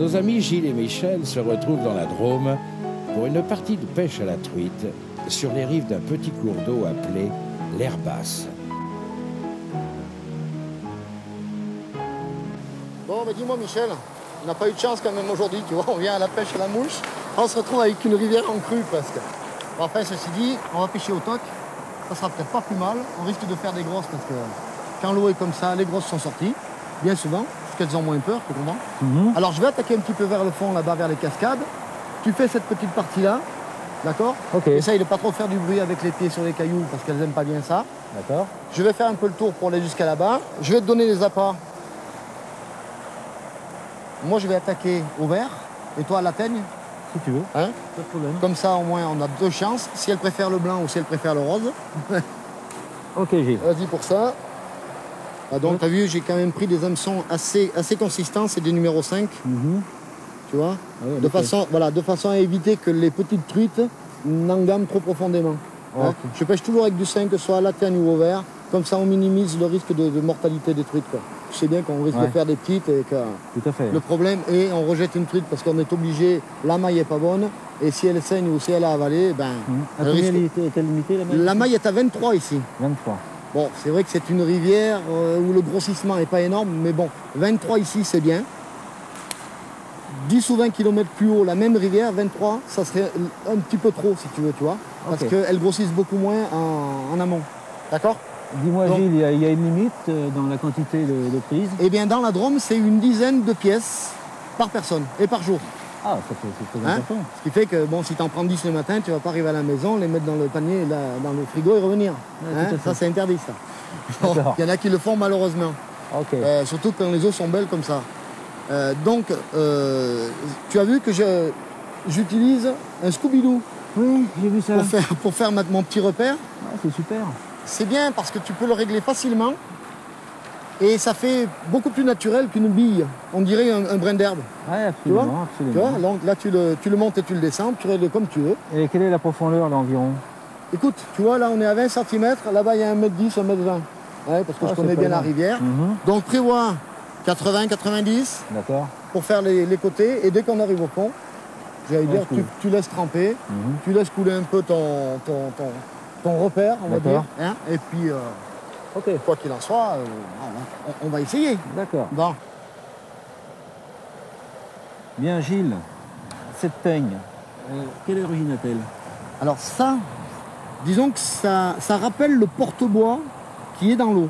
Nos amis Gilles et Michel se retrouvent dans la Drôme pour une partie de pêche à la truite sur les rives d'un petit cours d'eau appelé l'Herbasse. Bon, mais dis-moi Michel, on n'a pas eu de chance quand même aujourd'hui, tu vois, on vient à la pêche à la mouche, on se retrouve avec une rivière en crue presque. Bon, enfin, ceci dit, on va pêcher au toc, ça sera peut-être pas plus mal, on risque de faire des grosses parce que quand l'eau est comme ça, les grosses sont sorties, bien souvent, parce qu'elles ont moins peur, tu comprends. Alors je vais attaquer un petit peu vers le fond, là-bas, vers les cascades. Tu fais cette petite partie-là, d'accord? Essaye de pas trop faire du bruit avec les pieds sur les cailloux parce qu'elles n'aiment pas bien ça. D'accord. Je vais faire un peu le tour pour aller jusqu'à là-bas. Je vais te donner les appâts. Moi, je vais attaquer au vert et toi à la teigne. Si tu veux. Hein? Pas de problème. Comme ça, au moins, on a deux chances. Si elle préfère le blanc ou si elle préfère le rose. Ok, Gilles. Vas-y pour ça. Ah, donc, tu as vu, j'ai quand même pris des hameçons assez consistants. C'est des numéros 5. Tu vois, ouais, de façon à éviter que les petites truites n'engament trop profondément. Okay. Je pêche toujours avec du 5, que ce soit à la teigne ou au vert. Comme ça, on minimise le risque de mortalité des truites, quoi. Je sais bien qu'on risque de faire des petites et que tout à fait. Le problème est on rejette une truite parce qu'on est obligé, la maille n'est pas bonne et si elle saigne ou si elle a avalé, ben... À combien est-elle limitée la maille? La maille est à 23 ici. 23. Bon, c'est vrai que c'est une rivière où le grossissement n'est pas énorme, mais bon, 23 ici c'est bien. 10 ou 20 km plus haut, la même rivière, 23, ça serait un petit peu trop si tu veux, tu vois. Parce qu'elles grossissent beaucoup moins en amont. D'accord? Dis-moi Gilles, il y a une limite dans la quantité de prise? Eh bien dans la Drôme, c'est une dizaine de pièces par personne et par jour. Ah, c'est très important. Ce qui fait que bon, si tu en prends 10 le matin, tu ne vas pas arriver à la maison, les mettre dans le panier, là, dans le frigo et revenir. Ça c'est interdit ça. Il y en a qui le font malheureusement. Surtout quand les eaux sont belles comme ça. Donc, tu as vu que j'utilise un Scooby-Doo. Oui, j'ai vu ça. Pour faire mon petit repère. Ouais, c'est super. C'est bien parce que tu peux le régler facilement et ça fait beaucoup plus naturel qu'une bille. On dirait un brin d'herbe. Oui, absolument. Tu vois, donc là, tu le montes et tu le descends, tu règles comme tu veux. Et quelle est la profondeur là environ? Écoute, tu vois, là, on est à 20 cm. Là-bas, il y a 1m10, 1m20. Ouais, parce que je connais bien la rivière. Donc, prévois 80, 90 pour faire les côtés. Et dès qu'on arrive au fond, j'allais dire, tu laisses tremper, tu laisses couler un peu ton repère, on va dire. Hein, et puis, quoi qu'il en soit, on va essayer. D'accord. Bon. Bien, Gilles, cette teigne, quelle origine a-t-elle? Alors ça, disons que ça rappelle le porte-bois qui est dans l'eau.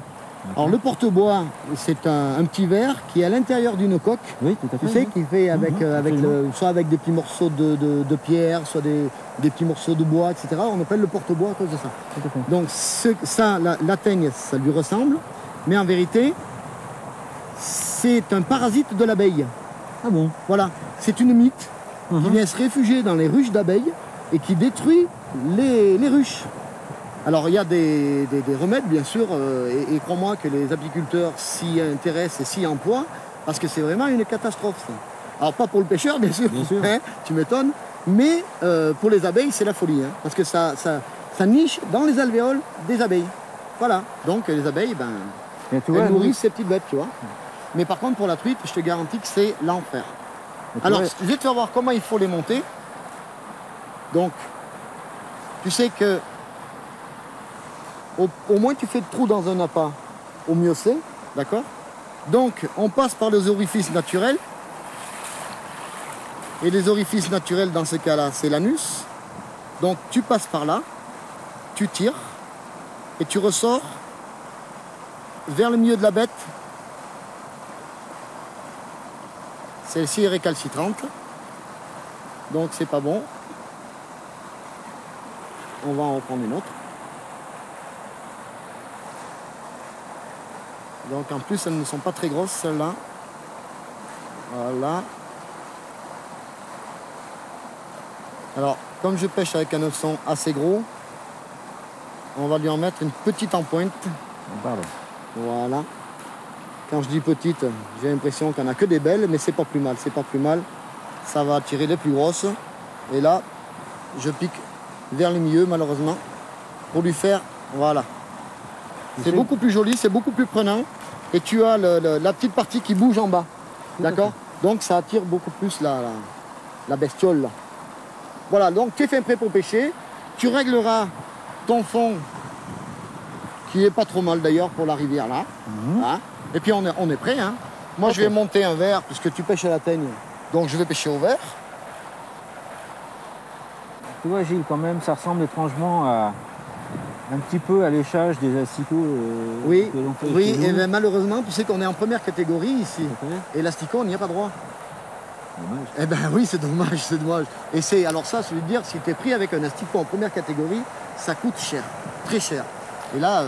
Alors le porte-bois, c'est un petit verre qui est à l'intérieur d'une coque. Oui, tout à fait. Tu sais, qui fait soit avec des petits morceaux de pierre, soit des petits morceaux de bois, etc. On appelle le porte-bois à cause de ça. Tout à fait. Donc ça, la teigne, ça lui ressemble, mais en vérité, c'est un parasite de l'abeille. Ah bon? Voilà, c'est une mite qui vient se réfugier dans les ruches d'abeilles et qui détruit les ruches. Alors il y a des remèdes bien sûr et crois-moi que les apiculteurs s'y intéressent et s'y emploient parce que c'est vraiment une catastrophe ça. Alors pas pour le pêcheur bien sûr. Hein, tu m'étonnes, mais pour les abeilles c'est la folie hein, parce que ça niche dans les alvéoles des abeilles. Voilà, donc les abeilles elles nourrissent ces petites bêtes tu vois. Mais par contre pour la truite je te garantis que c'est l'enfer. Alors je vais te faire voir comment il faut les monter. Donc tu sais que au moins tu fais de trous dans un appât, au mieux c'est, d'accord? Donc on passe par les orifices naturels. Et les orifices naturels dans ce cas-là, c'est l'anus. Donc tu passes par là, tu tires et tu ressors vers le milieu de la bête. Celle-ci est récalcitrante, donc c'est pas bon. On va en reprendre une autre. Donc en plus elles ne sont pas très grosses celles-là. Voilà. Alors comme je pêche avec un hameçon assez gros, on va lui en mettre une petite en pointe. Voilà. Quand je dis petite, j'ai l'impression qu'il n'y en a que des belles, mais c'est pas plus mal, c'est pas plus mal. Ça va attirer les plus grosses. Et là, je pique vers le milieu malheureusement pour lui faire, voilà. C'est beaucoup plus joli, c'est beaucoup plus prenant. Et tu as la petite partie qui bouge en bas. D'accord? Donc ça attire beaucoup plus la bestiole. Là. Voilà, donc tu es fin prêt pour pêcher. Tu régleras ton fond, qui est pas trop mal d'ailleurs pour la rivière là. Hein. Et puis on est prêt. Hein. Moi je vais monter un verre, puisque tu pêches à la teigne. Donc je vais pêcher au verre. Tu vois Gilles, quand même, ça ressemble étrangement à un petit peu à l'échage des asticots oui, que l'on fait oui, chez nous. et bien, malheureusement, tu sais qu'on est en première catégorie ici. Okay. Et l'asticot, on n'y a pas droit. Dommage. Eh ben oui, c'est dommage, c'est dommage. Et c'est alors ça, je veux dire, si tu es pris avec un asticot en première catégorie, ça coûte cher, très cher. Et là,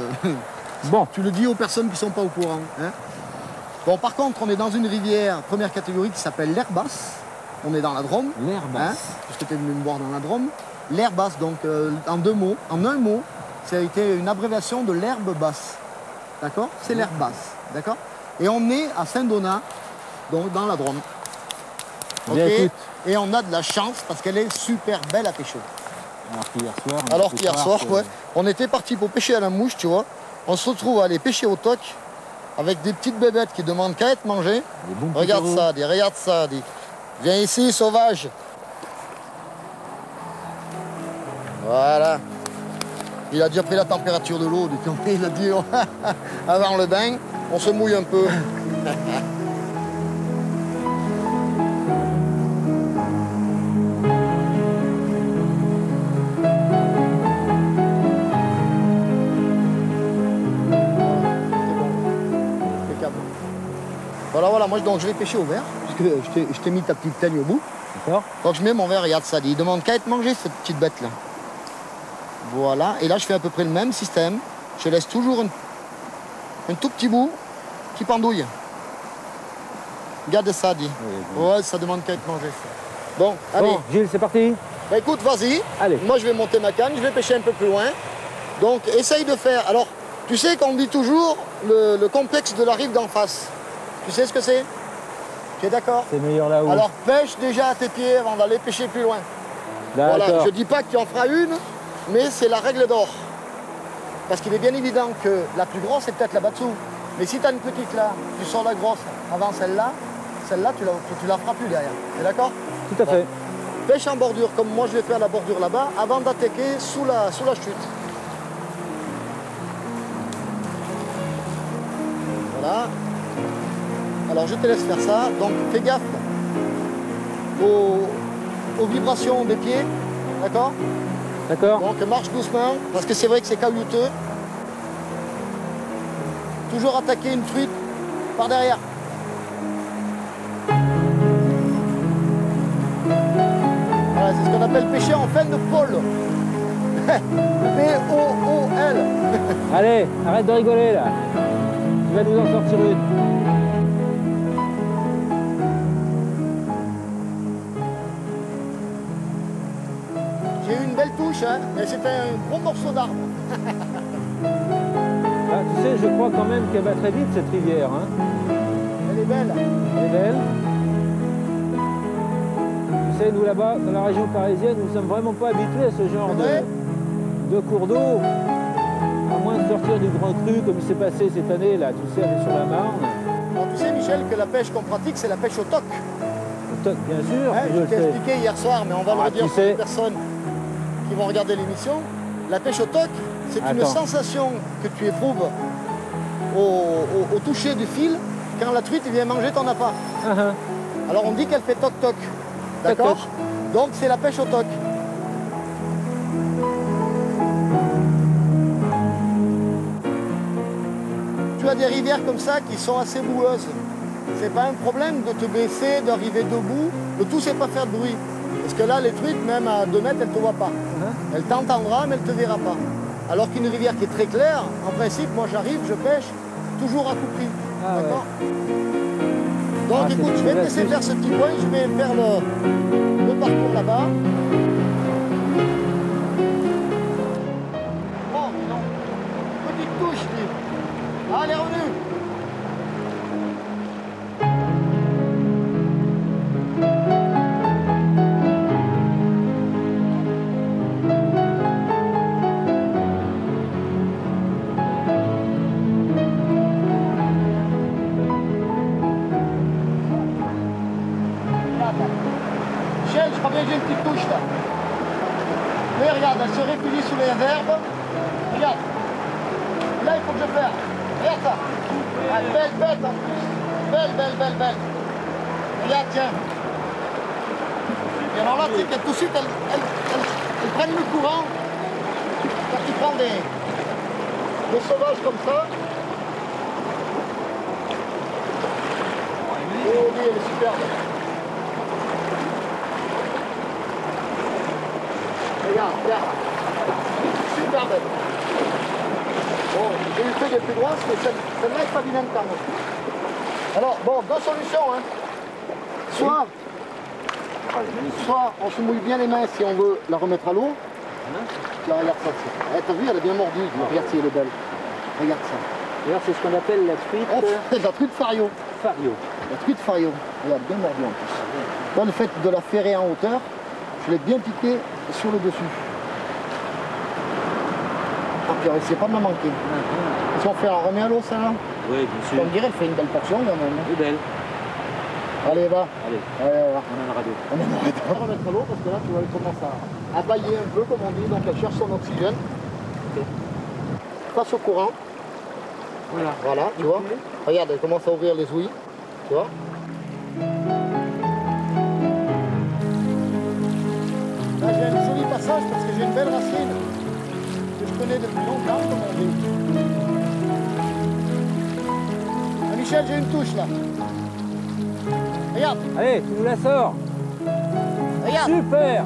Bon, tu le dis aux personnes qui ne sont pas au courant. Hein. Bon, par contre, on est dans une rivière première catégorie qui s'appelle l'Herbasse. On est dans la Drôme. l'Herbasse. Puisque tu es venu me voir dans la Drôme. L'Herbasse, donc en un mot, ça a été une abréviation de l'herbe basse. D'accord? C'est l'Herbasse. D'accord? Et on est à Saint-Donat, donc dans la Drôme. Bien, Ok. écoute. Et on a de la chance parce qu'elle est super belle à pêcher. Alors qu'hier soir, ouais, on était parti pour pêcher à la mouche, tu vois. On se retrouve à aller pêcher au toc avec des petites bébêtes qui demandent qu'à être mangées. Regarde ça, regarde ça. Viens ici, sauvage. Voilà. Il a déjà pris la température de l'eau. Il a dit avant le bain, on se mouille un peu. Voilà, moi donc je vais pêcher au verre, puisque je t'ai mis ta petite teigne au bout. D'accord. Donc je mets mon verre, regarde ça, il demande qu'à être mangé cette petite bête là. Voilà, et là je fais à peu près le même système. Je laisse toujours un tout petit bout qui pendouille. Regarde ça, dit. Oui. Ouais, ça demande qu'à être mangé. Bon, allez. Bon, Gilles, c'est parti. Bah écoute, vas-y. Allez. Moi je vais monter ma canne, je vais pêcher un peu plus loin. Donc essaye de faire. Alors, tu sais qu'on dit toujours le complexe de la rive d'en face. Tu sais ce que c'est? Tu es d'accord? C'est meilleur là-haut. Alors pêche déjà à tes pieds avant d'aller pêcher plus loin. D'accord. Voilà, je dis pas que tu en feras une, mais c'est la règle d'or. Parce qu'il est bien évident que la plus grosse est peut-être là-bas dessous. Mais si tu as une petite là, tu sors la grosse avant celle-là, tu la feras plus derrière. Tu es d'accord? Tout à fait. Pêche en bordure, comme moi je vais faire la bordure là-bas, avant d'attaquer sous la chute. Voilà. Alors je te laisse faire ça, donc fais gaffe aux vibrations des pieds, d'accord? D'accord. Donc marche doucement, parce que c'est vrai que c'est caillouteux. Toujours attaquer une truite par derrière. Voilà, c'est ce qu'on appelle pêcher en fin de pôle. P-O-O-L. Allez, arrête de rigoler là. Tu vas nous en sortir une. J'ai eu une belle touche, hein, mais c'était un gros morceau d'arbre. Ah, tu sais, je crois quand même qu'elle va très vite cette rivière. Hein. Elle est belle. Elle est belle. Tu sais, nous là-bas, dans la région parisienne, nous ne sommes vraiment pas habitués à ce genre de cours d'eau. À moins de sortir du grand cru comme il s'est passé cette année, là, tu sais, aller sur la Marne. Alors, tu sais, Michel, que la pêche qu'on pratique, c'est la pêche au toc. Au toc, bien sûr. Hein, que je le t'ai sais. expliqué hier soir, mais on va le redire tu pour les sais. personnes qui vont regarder l'émission. La pêche au toc, c'est une Attends. sensation que tu éprouves au toucher du fil quand la truite vient manger ton appât. Ah, ah. Alors on dit qu'elle fait toc-toc, d'accord? Toc-toc. Donc c'est la pêche au toc. Tu as des rivières comme ça qui sont assez boueuses. C'est pas un problème de te baisser, d'arriver debout. Le tout, c'est pas faire de bruit. Parce que là, les truites, même à 2 mètres, elles ne te voient pas. Elle t'entendra, mais elle ne te verra pas. Alors qu'une rivière qui est très claire, en principe, moi j'arrive, je pêche, toujours à tout prix. Ah, D'accord? Donc Ah, écoute, c'est je vais te une laisser astuce. faire ce petit point, je vais faire le parcours là-bas. Oh, dis donc. Petite touche, lui. Ah, elle est revenue. regarde, elle se réfugie sous les herbes. Regarde. Et là, il faut que je fasse. Regarde ça. Ah, belle bête en plus. Belle, belle, belle, belle. Regarde, tiens. Et alors là, tu sais qu'elle tout de suite, elle prennent le courant. Quand tu prends des sauvages comme ça. Oh oui, elle est superbe. Regarde, regarde. Super belle. Bon, j'ai eu fait des plus grosses, mais celle-là est pas vilaine quand même. Alors, bon, deux solutions. Hein. Soit on se mouille bien les mains si on veut la remettre à l'eau. Là, regarde ça. T'as vu, elle est bien mordue. Regarde si elle est belle. Regarde ça. D'ailleurs, c'est ce qu'on appelle la truite. La truite fario. Fario. La truite fario. Regarde, bien mordue en plus. Là, le fait de la ferrer en hauteur, je l'ai bien piqué sur le dessus. Ah, puis on essaie pas de me manquer. Si on fait un remet à l'eau, ça là. Oui, bien sûr. On dirait qu'elle fait une belle portion quand même. Elle est belle. Allez, va. Allez, Allez, va. on en aura deux. On va remettre à l'eau parce que là, tu vois, elle commence à bailler un peu, comme on dit, donc elle cherche son oxygène. Ok. Face au courant. Voilà. Voilà, tu vois. Regarde, elle commence à ouvrir les ouïes. Tu vois. Là, j'ai un joli passage parce que j'ai une belle racine que je connais depuis longtemps, comme on dit. Ah, Michel, j'ai une touche là. Regarde, Allez, tu nous la sors. regarde. Super.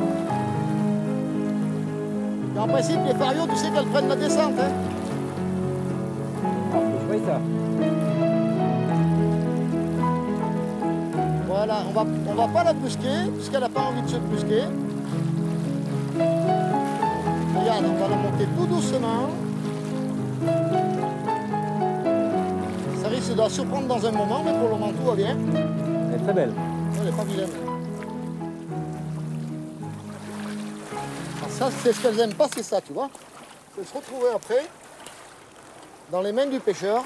Et en principe, les farios, tu sais qu'elles prennent la descente. Hein. Je vois ça. Voilà, on va pas la brusquer, puisqu'elle n'a pas envie de se brusquer. Regarde, on va la monter tout doucement. Ça risque de la surprendre dans un moment, mais pour le moment, tout va bien. Elle est très belle. Elle n'est pas vilaine. Alors ça, c'est ce qu'elles n'aiment pas, c'est ça, tu vois. C'est se retrouver après dans les mains du pêcheur.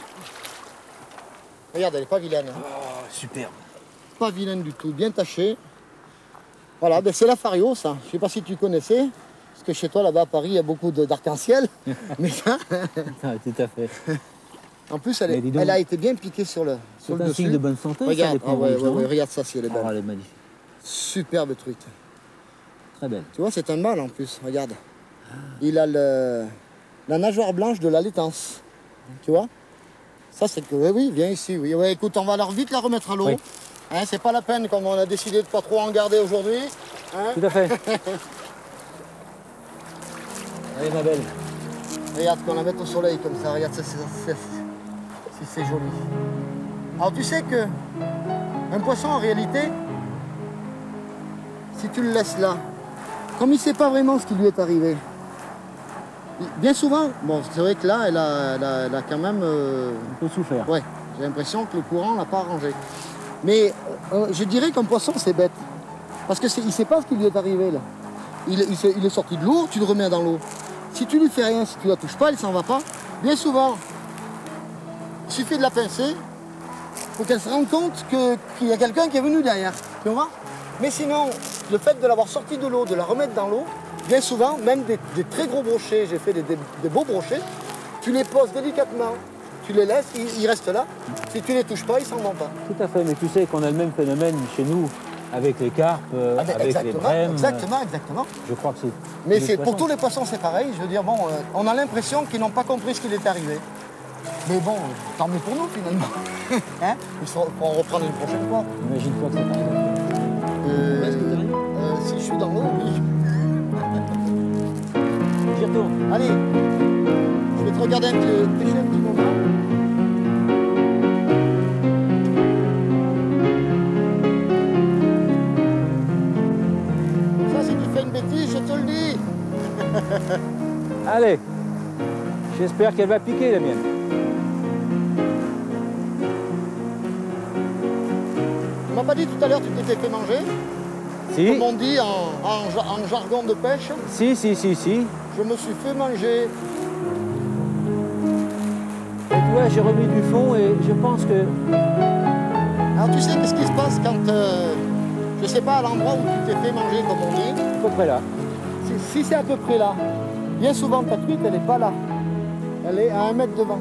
Regarde, elle n'est pas vilaine. Hein. Oh, superbe. Pas vilaine du tout, bien tachée. Voilà, ben c'est la fario, ça. Je ne sais pas si tu connaissais, parce que chez toi, là-bas à Paris, il y a beaucoup d'arc-en-ciel. Mais ça, Ah, tout à fait. en plus, Mais dis donc, elle a été bien piquée sur le C'est un dessus. signe de bonne santé, ça, Regarde, les poivrons rouges, non regarde ça si elle est belle. Oh, elle est magnifique. Superbe truite. Très belle. Tu vois, c'est un mâle en plus, regarde. Il a la nageoire blanche de la laitance. Tu vois? Ça, c'est que, oui, viens ici. Oui. Ouais, écoute, on va alors vite la remettre à l'eau. Oui. Hein, c'est pas la peine, comme on a décidé de pas trop en garder aujourd'hui. Hein. Tout à fait. Allez, ma belle. Regarde, qu'on la mette au soleil comme ça. Regarde, c'est joli. Alors, tu sais que un poisson, en réalité, si tu le laisses là, comme il ne sait pas vraiment ce qui lui est arrivé, bien souvent, bon, c'est vrai que là, elle a quand même... Un peu souffert. Ouais, j'ai l'impression que le courant ne l'a pas arrangé. Mais je dirais qu'un poisson, c'est bête. Parce qu'il ne sait pas ce qui lui est arrivé là. Il est sorti de l'eau, tu le remets dans l'eau. Si tu lui fais rien, si tu la touches pas, il s'en va pas. Bien souvent, il suffit de la pincer pour qu'elle se rende compte qu'il y a quelqu'un qui est venu derrière. Tu vois? Mais sinon, le fait de l'avoir sorti de l'eau, de la remettre dans l'eau, bien souvent, même des très gros brochets, j'ai fait des beaux brochets, tu les poses délicatement, tu les laisses, ils restent là. Si tu les touches pas, ils s'en vont pas. Tout à fait, mais tu sais qu'on a le même phénomène chez nous avec les carpes, avec les brèmes. Exactement. Je crois que c'est... Mais pour tous les poissons, c'est pareil. Je veux dire, bon, on a l'impression qu'ils n'ont pas compris ce qui est arrivé. Mais bon, tant mieux pour nous finalement. Hein, il faut en reprendre une prochaine fois. Imagine-toi que ça t'arrive. Si je suis dans l'eau, oui. J'y retourne. Allez, je vais te regarder pêcher un petit moment. Ça, si tu fais une bêtise, je te le dis. Allez. J'espère qu'elle va piquer, la mienne. Tu m'as pas dit tout à l'heure que tu t'étais fait manger? Si. Comme on dit en jargon de pêche. Si. Je me suis fait manger. Et tu vois, j'ai remis du fond et je pense que... Alors tu sais qu'est-ce qui se passe quand, je sais pas, à l'endroit où tu t'es fait manger, comme on dit, à peu près là. si si c'est à peu près là, bien souvent ta truite, elle n'est pas là. Elle est à 1 mètre devant.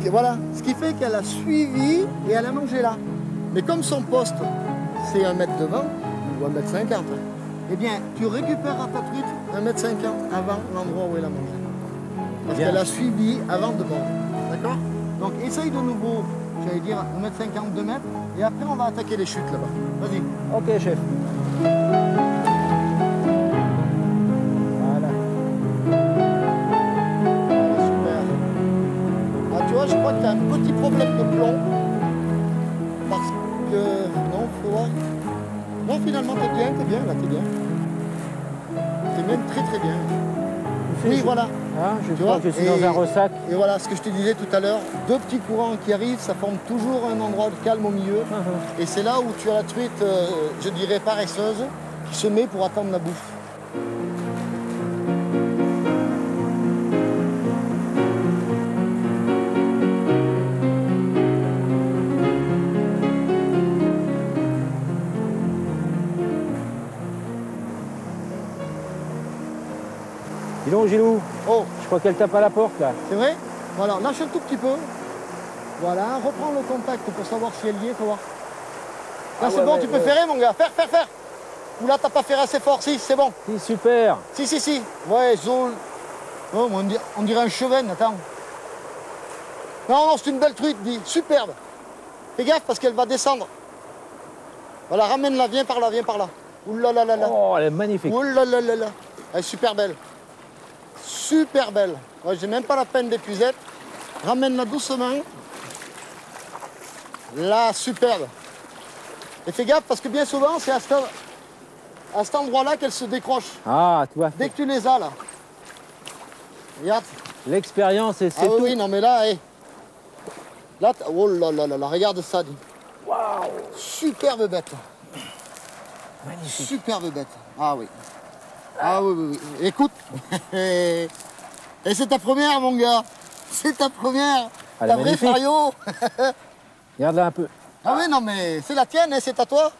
Voilà, ce qui fait qu'elle a suivi et elle a mangé là. Mais comme son poste, c'est 1 mètre devant, ou 1,50 m, eh bien, tu récupéreras ta truite 1,50 m avant l'endroit où elle a mangé. Parce qu'elle a suivi avant de manger. D'accord? Donc, essaye de nouveau, j'allais dire 1,50 m, 2 mètres, et après, on va attaquer les chutes là-bas. Vas-y. Ok, chef. Voilà. Super. Ah, tu vois, je crois que tu as un petit problème de plomb. Parce que... Non, faut voir. Non, finalement, t'es bien, là, t'es bien. T'es même très très bien. Oui, voilà. Ah, je Tu crois vois, que je suis dans un ressac. Et voilà, ce que je te disais tout à l'heure, 2 petits courants qui arrivent, ça forme toujours un endroit de calme au milieu. Et c'est là où tu as la truite, je dirais paresseuse, qui se met pour attendre la bouffe. Dis donc, Gilou, Oh, je crois qu'elle tape à la porte, là. c'est vrai? Voilà, lâche un tout petit peu. Voilà, reprends le contact pour savoir si elle y est, faut voir. Là, c'est bon, tu peux ferrer, mon gars. Faire. Ou là, t'as pas ferré assez fort. Si, c'est bon. Si, super. Si. Ouais, Zol. Oh, on dirait un chevenne, attends. Non, c'est une belle truite, dis. Superbe. Fais gaffe parce qu'elle va descendre. Voilà, ramène-la, viens par là. Ouh là là là là. Oh, elle est magnifique. Ouh là là là là. Elle est super belle. Super belle. Ouais, j'ai même pas la peine d'épuisette. Ramène-la doucement. Là, superbe. Et fais gaffe parce que bien souvent, c'est à cet endroit-là qu'elle se décroche. Ah, tu vois. Dès que tu les as, là. Regarde. L'expérience, c'est Ah oui, tout. oui, non, mais là, là, oh là là là là, regarde ça, dis. Waouh. Superbe bête. Magnifique. Superbe bête. Ah oui. Ah oui. Écoute. Et c'est ta première, mon gars. C'est ta première. Elle est Ta vraie magnifique. Fario. Regarde-la un peu. Ah oui, non, mais c'est la tienne, hein, c'est à toi.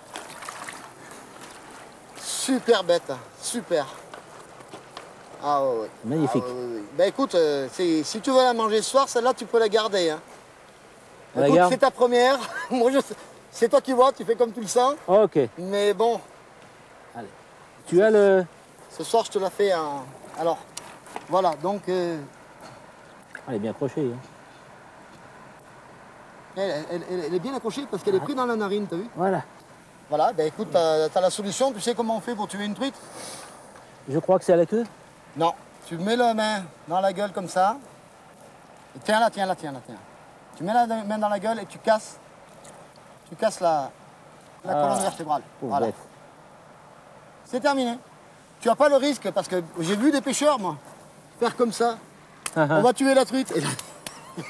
Super bête. Super. Ah oui. Magnifique. Ah, oui. Ben écoute, si tu veux la manger ce soir, celle-là, tu peux la garder. Hein. On la Écoute, garde. c'est ta première. Moi, c'est toi qui vois, tu fais comme tu le sens. Ok. Mais bon, Tu as le... ce soir, je te la fais en... Alors, voilà, donc... Elle est bien accrochée. Hein. Elle est bien accrochée parce qu'elle est prise dans la narine, t'as vu? Voilà. Voilà, ben écoute, t'as la solution. Tu sais comment on fait pour tuer une truite? Je crois que c'est à la queue. Non, tu mets la main dans la gueule comme ça. Et tiens. Tu mets la main dans la gueule et tu casses. Tu casses la colonne vertébrale. Pauvre Voilà. bête. C'est terminé. Tu n'as pas le risque parce que j'ai vu des pêcheurs, moi, faire comme ça. On va tuer la truite.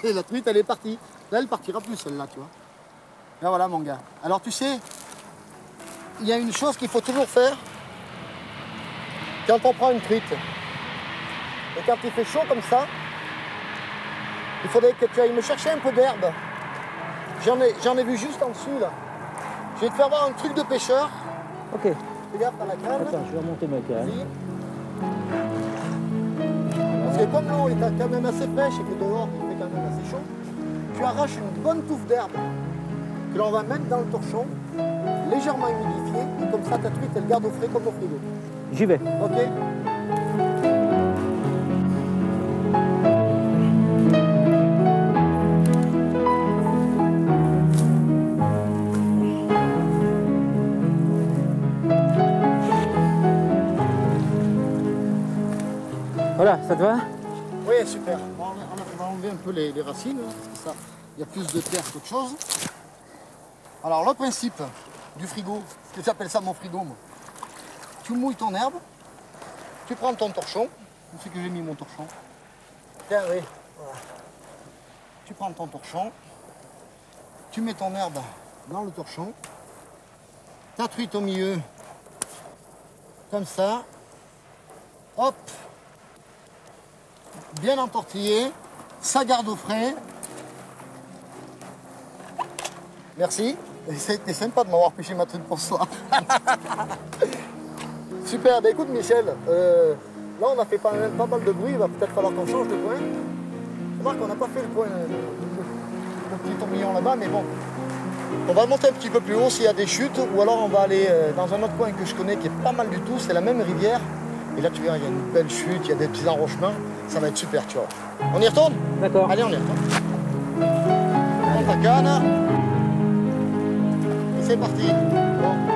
Et la truite, elle est partie. Là, elle partira plus, celle-là, tu vois. Là, voilà, mon gars. Alors, tu sais, il y a une chose qu'il faut toujours faire quand on prend une truite. Et quand il fait chaud comme ça, il faudrait que tu ailles me chercher un peu d'herbe. J'en ai vu juste en dessous, là. Je vais te faire voir un truc de pêcheur. Ok. Regarde dans la canne. Attends, je vais remonter ma canne. Vas-y. Parce que comme l'eau est quand même assez fraîche et que dehors il fait quand même assez chaud, tu arraches une bonne touffe d'herbe que l'on va mettre dans le torchon, légèrement humidifié, et comme ça ta truite elle garde au frais comme au frigo. J'y vais. Ok? Voilà, ça te va? Oui, super. Bon, on va enlever un peu les racines, hein, parce que ça, il y a plus de terre qu'autre chose. Alors, le principe du frigo, j'appelle ça mon frigo, moi. Tu mouilles ton herbe, tu prends ton torchon, où c'est que j'ai mis mon torchon? Tiens, oui. Voilà. Tu prends ton torchon, tu mets ton herbe dans le torchon, ta truite au milieu, comme ça, hop, bien entortillé, ça garde au frais. Merci. C'était sympa de m'avoir pêché ma truite pour ce soir. Super, bah écoute Michel, là on a fait pas mal de bruit, il va peut-être falloir qu'on change de coin. Remarque qu'on n'a pas fait le coin, le petit tourbillon là-bas, mais bon. On va monter un petit peu plus haut s'il y a des chutes, ou alors on va aller dans un autre coin que je connais qui est pas mal du tout, c'est la même rivière. Et là tu verras, il y a une belle chute, il y a des petits enrochements, ça va être super, tu vois. On y retourne? D'accord. Allez, on y retourne. On monte la canne. Et c'est parti. Bon.